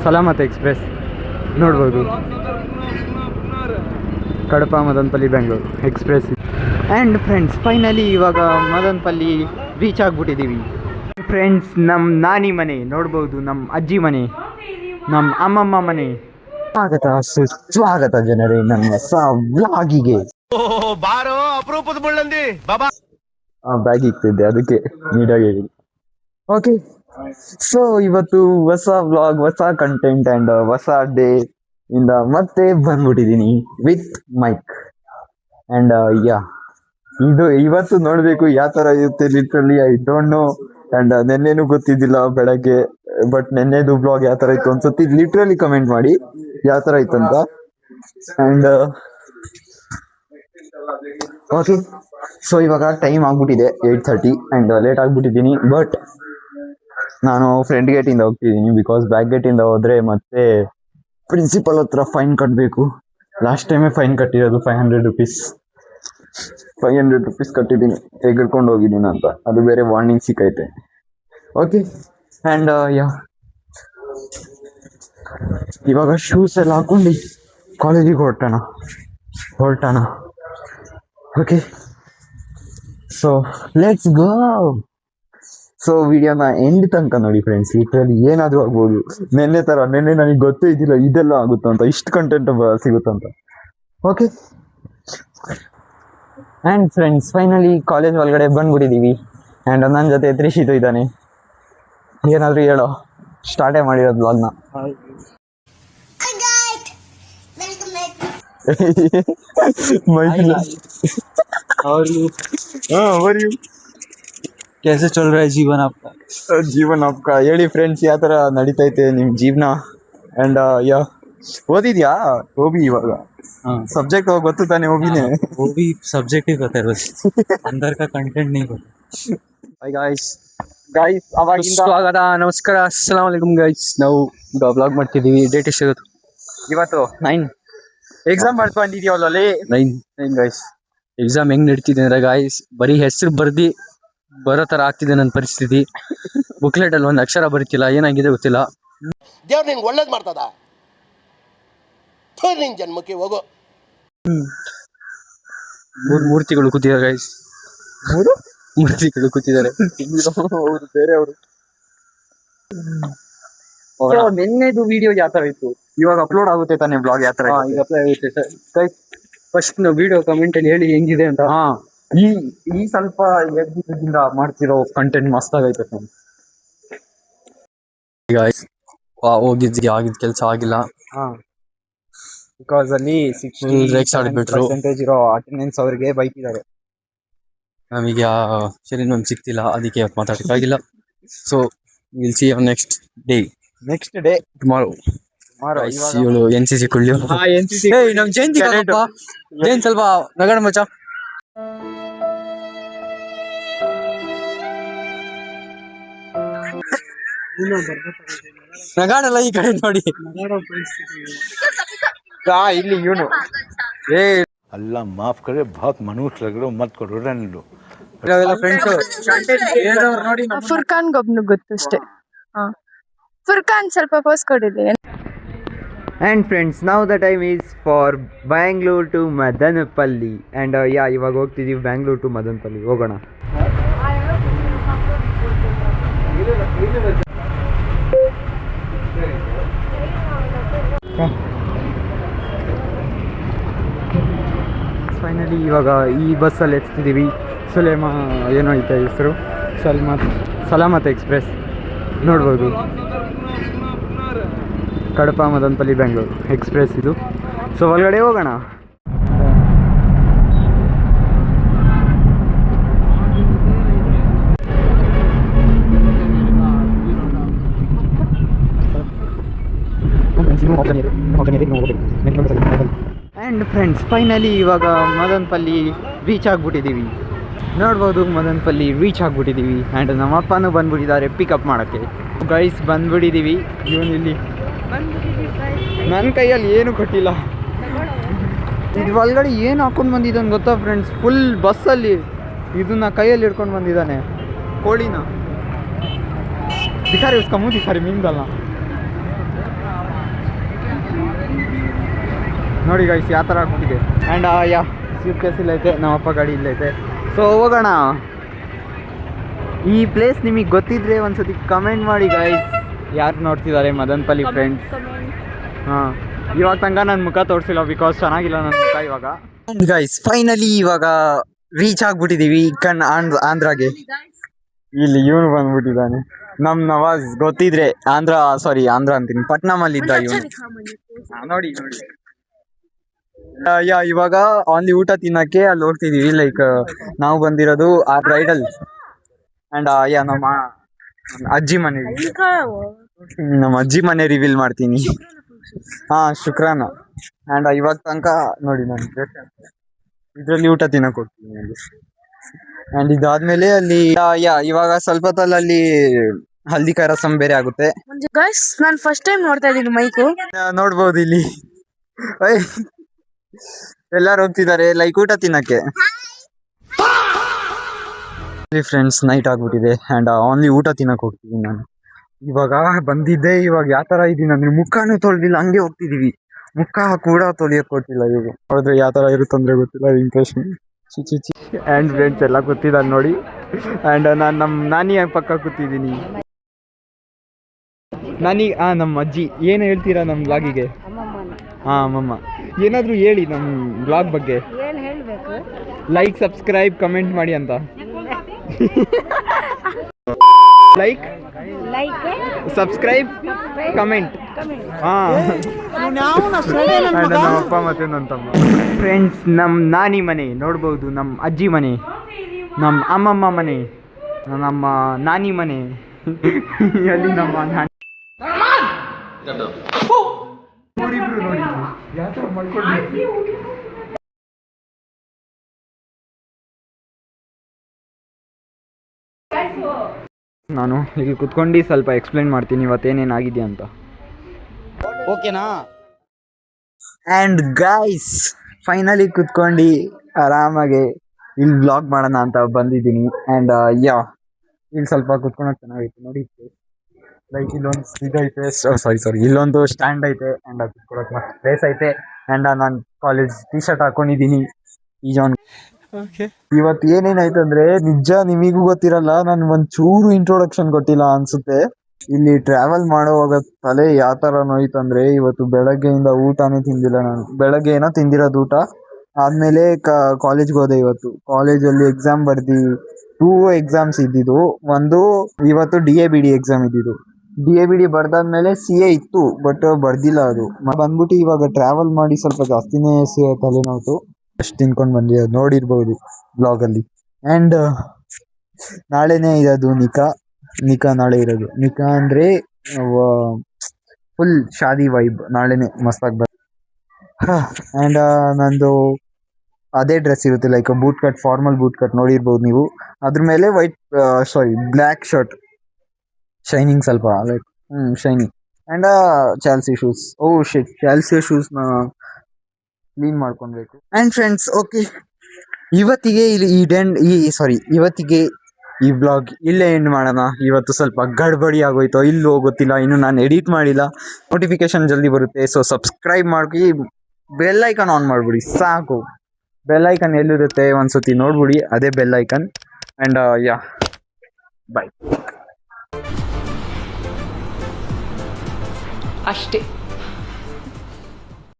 ಸಲಾಮತ್ express ನೋಡ್ಬೋದು. Kadapa Madanapalle Bengaluru express. And friends finally ಇವಾಗ Madanapalle reach ಆಗಿಬಿಟ್ಟಿದ್ದೀವಿ. Friends ನಮ್ಮ ನಾನಿ ಮನೆ ನೋಡ್ಬೋದು, ನಮ್ಮ ಅಜ್ಜಿ ಮನೆ, ನಮ್ಮ ಅಮ್ಮಮ್ಮ ಮನೆ. ಸ್ವಾಗತ ಜನರೇ ನನ್ನ ಹೊಸ ವ್ಲಾಗಿಗೆ. ಬಾರೋ ಅಪರೂಪದ ಮುಳ್ಳಂದಿ ಬಾಬಾ. ಬ್ಯಾಗ್ ಇಕ್ತಿದ್ದೆ ಅದಕ್ಕೆ ನೀಟಾಗಿ ಹೇಳಿ. ಓಕೆ, ಸೊ ಇವತ್ತು ಹೊಸ ವ್ಲಾಗ್, ಹೊಸ ಕಂಟೆಂಟ್ ಆ್ಯಂಡ್ ಹೊಸ ಡೇ ಇಂದ ಮತ್ತೆ ಬಂದ್ಬಿಟ್ಟಿದ್ದೀನಿ ವಿತ್ ಮೈಕ್. ಆ್ಯಂಡ್ ಇದು ಇವತ್ತು ನೋಡಬೇಕು ಯಾವ ಥರ ಇರುತ್ತೆ. Literally I don't know. And ನೆನ್ನೆನೂ ಗೊತ್ತಿದ್ದಿಲ್ಲ ಬೆಳಗ್ಗೆ, ಬಟ್ ನೆನ್ನೆದು ಬ್ಲಾಗ್ ಯಾವ ಥರ ಇತ್ತು ಅನ್ಸುತ್ತೆ ಲಿಟ್ರಲಿ ಕಮೆಂಟ್ ಮಾಡಿ ಯಾವ ಥರ ಇತ್ತು ಅಂತ. ಆ್ಯಂಡ್ ಓಕೆ, ಸೊ ಇವಾಗ ಟೈಮ್ ಆಗ್ಬಿಟ್ಟಿದೆ 8:30 ಆ್ಯಂಡ್ ಲೇಟ್ ಆಗಿಬಿಟ್ಟಿದ್ದೀನಿ. ಬಟ್ ನಾನು ಫ್ರಂಟ್ ಗೇಟಿಂದ ಹೋಗ್ತಿದ್ದೀನಿ, ಬಿಕಾಸ್ ಬ್ಯಾಕ್ ಗೇಟಿಂದ ಹೋದರೆ ಮತ್ತೆ ಪ್ರಿನ್ಸಿಪಲ್ ಹತ್ರ ಫೈನ್ ಕಟ್ಟಬೇಕು. ಲಾಸ್ಟ್ ಟೈಮೇ ಫೈನ್ ಕಟ್ಟಿರೋದು 500 rupees. 500 rupees ಕಟ್ಟಿದ್ದೀನಿ, ತೆಗೆದುಕೊಂಡು ಹೋಗಿದ್ದೀನಿ ಅಂತ. ಅದು ಬೇರೆ ವಾರ್ನಿಂಗ್ ಸಿಕ್ಕೈತೆ. ಓಕೆ, ಆ್ಯಂಡ್ ಇವಾಗ ಶೂಸ್ ಎಲ್ಲ ಹಾಕೊಂಡು ಕಾಲೇಜಿಗೆ ಹೊರಟೋಣ. Okay, so let's go. So ವಿಡಿಯೋನ ಎಂಡ್ ತನಕ ನೋಡಿ ಫ್ರೆಂಡ್ಸ್. ಲಿಟ್ರಲಿ ಏನಾದರೂ ಆಗ್ಬೋದು. ನೆನ್ನೆ ನನಗೆ ಗೊತ್ತೇ ಇದ್ದಿಲ್ಲ ಇದೆಲ್ಲ ಆಗುತ್ತಂತ, ಇಷ್ಟು ಕಂಟೆಂಟ್ ಸಿಗುತ್ತಂತ. Okay, and friends finally college ಒಳಗಡೆ ಬಂದ್ಬಿಟ್ಟಿದ್ದೀವಿ. ಆ್ಯಂಡ್ ನನ್ನ ಜೊತೆ ತ್ರಿಷಿತು ಇದ್ದಾನೆ. ಏನಾದರೂ ಹೇಳೋ, ಸ್ಟಾರ್ಟೇ ಮಾಡಿರೋದು ಬ್ಲಾಗ್ನ. कैसे चल रहा है जीवन आपका? ಹೇಳಿ ಫ್ರೆಂಡ್ಸ್, ಯಾವ ಥರ ನಡೀತೈತೆ ನಿಮ್ಮ ಜೀವನ? ಆ್ಯಂಡ್ ಓದಿದ್ಯಾ ಓಬಿ? ಇವಾಗ सब्जेक्ट ಗೊತ್ತು ತಾನೆ ಓಬಿನೇ? वो भी सब्जेक्ट ही पता है, बस अंदर का कंटेंट नहीं पता. ಹಾಯ್ ಗಾಯ್ಸ್ ಅವಾಗಿಂದ ಸ್ವಾಗತ, ನಮಸ್ಕಾರ, ಅಸ್ಸಲಾಂ ವಲೈಕುಮ್ ಗೈಸ್. ನಾವು ಬ್ಲಾಗ್ ಮಾಡ್ತಿದ್ದೀವಿ. ಡೇಟ್ ಎಷ್ಟಾಗುತ್ತೆ ಇವತ್ತು? 9. ಎಕ್ಸಾಮ್ ಮಾಡ್ಕೊಂಡಿದ್ಯಾವಲ್ಲಿ? 9 ಗೈಸ್. ಎಕ್ಸಾಮ್ ಹೆಂಗ್ ನಡೀತಿದೆ ಅಂದ್ರೆ ಗಾಯ್ಸ್, ಬರೀ ಹೆಸರು ಬರ್ದಿ ಬರೋ ಥರ ಆಗ್ತಿದೆ ನನ್ನ ಪರಿಸ್ಥಿತಿ. ಬುಕ್ಲೆಟ್ ಅಲ್ಲಿ ಒಂದು ಅಕ್ಷರ ಬರೀತಿಲ್ಲ, ಏನಾಗಿದೆ ಗೊತ್ತಿಲ್ಲ. ದೇವ್ರು ನಿಂಗೆ ಒಳ್ಳೇದು ಮಾಡ್ತದ, ನಿನ್ ಜನ್ಮಕ್ಕೆ ಹೋಗೋ. ಮೂರ್ತಿಗಳು ಕೂತಿದ್ದಾರೆ ಗೈಸ್, ಮೂರ್ತಿಗಳು ಕೂತಿದ್ದಾರೆ. ಅವರು ಬೇರೆಯವರು. ನಿನ್ನೆದು ವಿಡಿಯೋ ಯಾವ ತರ ಇತ್ತು? ಇವಾಗ ಅಪ್ಲೋಡ್ ಆಗುತ್ತೆ ತಾನೆ ಬ್ಲಾಗ್? ಯಾವ ತರ ಈಗ ಅಪ್ಲೈ ಆಗುತ್ತೆ ಸರ್. ಗೈಸ್ ಫಸ್ಟ್ ನಾವು ವಿಡಿಯೋ ಕಮೆಂಟ್ ಅಲ್ಲಿ ಹೇಳಿ ಹೆಂಗಿದೆ ಅಂತ. ಈ ಸ್ವಲ್ಪ ಎದ್ದಿಂದ ಮಾಡ್ತಿರೋ ಕಂಟೆಂಟ್ ಮಸ್ತ್ ಆಗೈತೆ ಗಾಯ್ಸ್. ಆಗಿದ್ ಕೆಲಸ ಆಗಿಲ್ಲ, ಬಿಕಾಸ್ ಅಲ್ಲಿ 60% ಇರೋ ಅಟೆಂಡೆನ್ಸ್ ಅವರಿಗೆ ಬೈಕಿದ್ದಾರೆ. ನಮಗೆ ಸರಿ ನಮ್ಗೆ ಸಿಗ್ತಿಲ್ಲ, ಅದಕ್ಕೆ ಮಾತಾಡಕ್ಕಾಗಿಲ್ಲ. So will see on next day tomorrow. ಇವಳು NCC ಕುಳ್ಳಿ ನಮ್ ಜೈನ್ ಜೈನ್ ಸ್ವಲ್ಪ ನಗಡ ಮಚ್ಚ. ನಗಾಡಲ್ಲ ಈ ಕಡೆ ನೋಡಿ. ಇಲ್ಲಿ ಇವನು अल्लाह माफ करे, बहुत मनुष्य लग रहे हो, मत करो रहने लो. ಫುರ್ಖಾನ್ ಗೊಬ್ಬನು ಗೊತ್ತಷ್ಟೇ. ಫುರ್ಖಾನ್ ಸ್ವಲ್ಪ ಪೋಸ್ ಕೊಡಿದೆ. ಆ್ಯಂಡ್ ಫ್ರೆಂಡ್ಸ್, ನಾವು the time is for Bangalore to Madanapalle. And ಇವಾಗ ಹೋಗ್ತಿದ್ದೀವಿ ಬ್ಯಾಂಗ್ಳೂರ್ ಟು ಮದನಪಲ್ಲಿ. ಹೋಗೋಣ. ಫೈನಲಿ ಇವಾಗ ಈ ಬಸ್ಸಲ್ಲಿ ಎತ್ತಿದ್ದೀವಿ. ಏನೋ ಐತೆ ಹೆಸರು, ಸಲಾಮತ್ ಎಕ್ಸ್ಪ್ರೆಸ್ ನೋಡ್ಬೋದು. ಕಡಪ ಮದನಪಲ್ಲಿ ಬೆಂಗಳೂರು ಎಕ್ಸ್ಪ್ರೆಸ್ ಇದು. ಸೊ ಒಳಗಡೆ ಹೋಗೋಣ. ಆ್ಯಂಡ್ ಫ್ರೆಂಡ್ಸ್ ಫೈನಲಿ ಇವಾಗ ಮದನಪಲ್ಲಿ ರೀಚ್ ಆಗಿಬಿಟ್ಟಿದ್ದೀವಿ. ನೋಡ್ಬೋದು, ಮದನಪಲ್ಲಿ ರೀಚ್ ಆಗಿಬಿಟ್ಟಿದ್ದೀವಿ. ಆ್ಯಂಡ್ ನಮ್ಮ ಅಪ್ಪನೂ ಬಂದ್ಬಿಟ್ಟಿದ್ದಾರೆ ಪಿಕಪ್ ಮಾಡೋಕ್ಕೆ. ಗೈಸ್ ಬಂದ್ಬಿಟ್ಟಿದ್ದೀವಿ. ಇವನಿಲ್ಲಿ ನನ್ನ ಕೈಯಲ್ಲಿ ಏನು ಕೊಟ್ಟಿಲ್ಲ. ಇದು ಒಳಗಡೆ ಏನು ಹಾಕ್ಕೊಂಡು ಬಂದಿದ್ದಾನೆ ಗೊತ್ತಾ ಫ್ರೆಂಡ್ಸ್? ಫುಲ್ ಬಸ್ಸಲ್ಲಿ ಇದನ್ನ ಕೈಯಲ್ಲಿ ಹಿಡ್ಕೊಂಡು ಬಂದಿದ್ದಾನೆ, ಕೋಳಿನ. ದಿಖಾರಿ ಉಸ್ಕ ಮುँह ದಿಖಾರಿ मीन डालना. ನೋಡಿ ಗೈಸ್ ಯಾವ ಥರ ಆಗ್ಬಿಟ್ಟಿದೆ. ಆ್ಯಂಡ್ ಯಾ ಸೂಟ್ ಕೇಸ್ ಇಲ್ಲೈತೆ, ನಮ್ಮಪ್ಪ ಗಾಡಿ ಇಲ್ಲೈತೆ. ಸೊ ಹೋಗೋಣ. ಈ ಪ್ಲೇಸ್ ನಿಮಗೆ ಗೊತ್ತಿದ್ರೆ ಒಂದ್ಸತಿ ಕಮೆಂಟ್ ಮಾಡಿ ಗೈಸ್. ಯಾರು ನೋಡ್ತಿದ್ದಾರೆ ಮದನ್ಪಲ್ಲಿ ಫ್ರೆಂಡ್ಸ್? ಹಾಂ, ಇವಾಗ ತನಕ ನನ್ನ ಮುಖ ತೋರಿಸಿಲ್ಲ ಬಿಕಾಸ್ ಚೆನ್ನಾಗಿಲ್ಲ ನನ್ನ ಮುಖ ಇವಾಗ. ಗೈಸ್ ಫೈನಲಿ ಇವಾಗ ರೀಚ್ ಆಗ್ಬಿಟ್ಟಿದ್ದೀವಿ ಆಂಧ್ರಾಗೆ. ಇಲ್ಲಿ ಇವನು ಬಂದ್ಬಿಟ್ಟಿದ್ದಾನೆ, ನಮ್ಮ ನವಾಜ್. ಗೊತ್ತಿದ್ರೆ ಆಂಧ್ರ ಅಂತೀನಿ, ಪಟ್ನಮಲ್ಲಿದ್ದ ಇವನು. ನೋಡಿ ಇವಾಗ ಅಲ್ಲಿ ಊಟ ತಿನ್ನಕ್ಕೆ ಅಲ್ಲಿ ಹೋಗ್ತಿದೀವಿ. ಲೈಕ್ ನಾವು ಬಂದಿರೋದು ಆ ರೈಡಲ್. ಅಂಡ್ ನಮ್ಮ ಅಜ್ಜಿ ಮನೆ, ನಮ್ಮ ಅಜ್ಜಿ ಮನೆ ರಿವೀಲ್ ಮಾಡ್ತೀನಿ. ಶುಕ್ರಾನ. ಅಂಡ್ ಇವಾಗ ತನಕ ನೋಡಿ ನಾನು ಇದರಲ್ಲಿ ಊಟ ತಿನ್ನಕ್ ಹೋಗ್ತೀನಿ ಅಲ್ಲಿ. ಅಂಡ್ ಇದಾದ್ಮೇಲೆ ಅಲ್ಲಿ ಇವಾಗ ಸ್ವಲ್ಪ ಹೊತ್ತಲ್ಲಿ ಹಲ್ದಿ ಕಾ ರಸಂ ಬೇರೆ ಆಗುತ್ತೆ. ನಾನು ಫಸ್ಟ್ ಟೈಮ್ ನೋಡ್ತಾ ಇದ್ದೀನಿ ಮೈಕು. ನೋಡ್ಬೋದು ಇಲ್ಲಿ ಎಲ್ಲಾರು ಹೋಗ್ತಿದ್ದಾರೆ ಲೈಕ್ ಊಟ ತಿನ್ನಕ್ಕೆ. ಫ್ರೆಂಡ್ಸ್ ನೈಟ್ ಆಗ್ಬಿಟ್ಟಿದೆ ಅಂಡ್ ಓನ್ಲಿ ಊಟ ತಿನ್ನಕ್ ಹೋಗ್ತಿದ್ದೀನಿ ನಾನು. ಇವಾಗ ಬಂದಿದ್ದೆ, ಇವಾಗ ಯಾವ ತರ ಇದೀನಿ ಅಂದ್ರೆ ಮುಖನೂ ತೊಳೆದಿಲ್ಲ, ಹಂಗೆ ಹೋಗ್ತಿದೀವಿ. ಮುಖ ಕೂಡ ತೊಳಿಯಕ್ ಕೊಟ್ಟಿಲ್ಲ. ಇವಾಗ ನೋಡಿದ್ರೆ ಯಾವ ತರ ಇರುತ್ತಂದ್ರೆ ಗೊತ್ತಿಲ್ಲ ಇಂಪ್ರೆಷನ್. ಚಿಚಿ ಆ್ಯಂಡ್ ಫ್ರೆಂಡ್ಸ್ ಎಲ್ಲ ಕೂತಿದ್ದಾರೆ ನೋಡಿ. ಆ್ಯಂಡ್ ನಾನು ನಮ್ಮ ನಾನಿ ಪಕ್ಕ ಕೂತಿದ್ದೀನಿ. ನಾನಿ ನಮ್ಮ ಅಜ್ಜಿ. ಏನು ಹೇಳ್ತೀರಾ ನಮ್ಮ ಬ್ಲಾಗಿಗೆ? ಅಮ್ಮಮ್ಮ ಏನಾದರೂ ಹೇಳಿ ನಮ್ಮ ಬ್ಲಾಗ್ ಬಗ್ಗೆ. ಲೈಕ್ ಸಬ್ಸ್ಕ್ರೈಬ್ ಕಮೆಂಟ್ ಮಾಡಿ ಅಂತ. Like subscribe comment. ನಮ್ಮ ಅಪ್ಪ ಮತ್ತೆ ನನ್ನ ತಮ್ಮ. ಫ್ರೆಂಡ್ಸ್ ನಮ್ಮ ನಾನಿ ಮನೆ ನೋಡ್ಬೋದು, ನಮ್ಮ ಅಜ್ಜಿ ಮನೆ, ನಮ್ಮ ಅಮ್ಮಮ್ಮ ಮನೆ, ನಮ್ಮ ನಾನಿ ಮನೆ. ಅಲ್ಲಿ ನಮ್ಮ ನಾನಿ ನೋಡಿ ಯಾವ ಥರ ಮಾಡ್ಕೊಂಡು. ನಾನು ಇಲ್ಲಿ ಕುತ್ಕೊಂಡು ಸ್ವಲ್ಪ ಎಕ್ಸ್ಪ್ಲೈನ್ ಮಾಡ್ತೀನಿ ಇವತ್ತೇನೇನಾಗಿದೆ ಅಂತ. ಓಕೆನಾ? ಆ್ಯಂಡ್ ಗೈಸ್ ಫೈನಲಿ ಕುತ್ಕೊಂಡು ಆರಾಮಾಗಿ ಇಲ್ಲಿ ಬ್ಲಾಗ್ ಮಾಡೋಣ ಅಂತ ಬಂದಿದ್ದೀನಿ. ಆ್ಯಂಡ್ ಇಲ್ಲಿ ಸ್ವಲ್ಪ ಕುತ್ಕೊಳಕ್ಕೆ ಚೆನ್ನಾಗೈತೆ ನೋಡಿ. ಲೈಕ್ ಇಲ್ಲೊಂದು ಇದೈತೆ, ಇಲ್ಲೊಂದು ಸ್ಟ್ಯಾಂಡ್ ಐತೆ. ಆ್ಯಂಡ್ ಅದು ಕುತ್ಕೊಳಕ್ಕೆ ಮಸ್ತ್ ಪ್ಲೇಸ್ ಐತೆ. ಆ್ಯಂಡ್ ನಾನು ಕಾಲೇಜ್ ಟಿ-ಶರ್ಟ್ ಹಾಕೊಂಡಿದ್ದೀನಿ. ಇವತ್ತು ಏನೇನಾಯ್ತು ಅಂದ್ರೆ ನಿಜ ನಿಮಗೂ ಗೊತ್ತಿರಲ್ಲ, ನಾನು ಒಂಚೂರು ಇಂಟ್ರೊಡಕ್ಷನ್ ಕೊಟ್ಟಿಲ್ಲ ಅನ್ಸುತ್ತೆ. ಇಲ್ಲಿ ಟ್ರಾವೆಲ್ ಮಾಡೋವಾಗ ತಲೆ ಯಾವ ಥರ ನೋಯ್ತು ಅಂದ್ರೆ, ಇವತ್ತು ಬೆಳಗ್ಗೆಯಿಂದ ಊಟನೇ ತಿಂದಿಲ್ಲ ನಾನು. ಬೆಳಗ್ಗೆ ಏನೋ ತಿಂದಿರೋದು ಊಟ, ಆದಮೇಲೆ ಕಾಲೇಜ್ಗೆ ಹೋದೆ. ಇವತ್ತು ಕಾಲೇಜಲ್ಲಿ ಎಕ್ಸಾಮ್ ಬರ್ದು 2 ಎಕ್ಸಾಮ್ಸ್ ಇದ್ದಿದ್ದು. ಒಂದು ಇವತ್ತು DABD ಎಕ್ಸಾಮ್ ಇದ್ದಿದ್ದು. DABD ಬರ್ದಾದ್ಮೇಲೆ CA ಇತ್ತು, ಬಟ್ ಬರ್ದಿಲ್ಲ ಅದು. ಬಂದ್ಬಿಟ್ಟು ಇವಾಗ ಟ್ರಾವೆಲ್ ಮಾಡಿ ಸ್ವಲ್ಪ ಜಾಸ್ತಿನೇ ತಲೆನೋಯ್ತು. ಅಷ್ಟು ತಿನ್ಕೊಂಡು ಬಂದಿ, ಅದು ನೋಡಿರ್ಬೋದು ಬ್ಲಾಗಲ್ಲಿ. ಆ್ಯಂಡ್ ನಾಳೆನೇ ಇರೋದು ನಿಕಾ ನಾಳೆ ಇರೋದು. ನಿಕಾ ಅಂದರೆ ಫುಲ್ ಶಾದಿ ವೈಬ್. ನಾಳೆನೇ ಮಸ್ತಾಗಿ ಆ್ಯಂಡ್ ನಂದು ಅದೇ ಡ್ರೆಸ್ ಇರುತ್ತೆ, like boot cut, formal boot cut ನೋಡಿರ್ಬೋದು ನೀವು. ಅದ್ರ ಮೇಲೆ ಬ್ಲ್ಯಾಕ್ ಶರ್ಟ್, ಶೈನಿಂಗ್ ಸ್ವಲ್ಪ like shining. And Chelsea shoes. Chelsea ಶೂಸ್ನ ಕ್ಲೀನ್ ಮಾಡ್ಕೊಳ್ಬೇಕು. ಆ್ಯಂಡ್ ಫ್ರೆಂಡ್ಸ್ ಓಕೆ, ಇವತ್ತಿಗೆ ಈ ಬ್ಲಾಗ್ ಇಲ್ಲೇ ಎಂಡ್ ಮಾಡೋಣ. ಇವತ್ತು ಸ್ವಲ್ಪ ಗಡ್ಬಡಿ ಆಗೋಯ್ತು, ಇಲ್ಲೂ ಗೊತ್ತಿಲ್ಲ, ಇನ್ನು ನಾನು ಎಡಿಟ್ ಮಾಡಿಲ್ಲ. ನೋಟಿಫಿಕೇಶನ್ ಜಲ್ದಿ ಬರುತ್ತೆ. ಸೊ ಸಬ್ಸ್ಕ್ರೈಬ್ ಮಾಡಿ ಬೆಲ್ ಐಕನ್ ಆನ್ ಮಾಡಿಬಿಡಿ ಸಾಕು. ಬೆಲ್ ಐಕನ್ ಎಲ್ಲಿರುತ್ತೆ ಒಂದ್ಸತಿ ನೋಡ್ಬಿಡಿ, ಅದೇ ಬೆಲ್ ಐಕನ್. ಆ್ಯಂಡ್ ಬಾಯ್ ಅಷ್ಟೇ.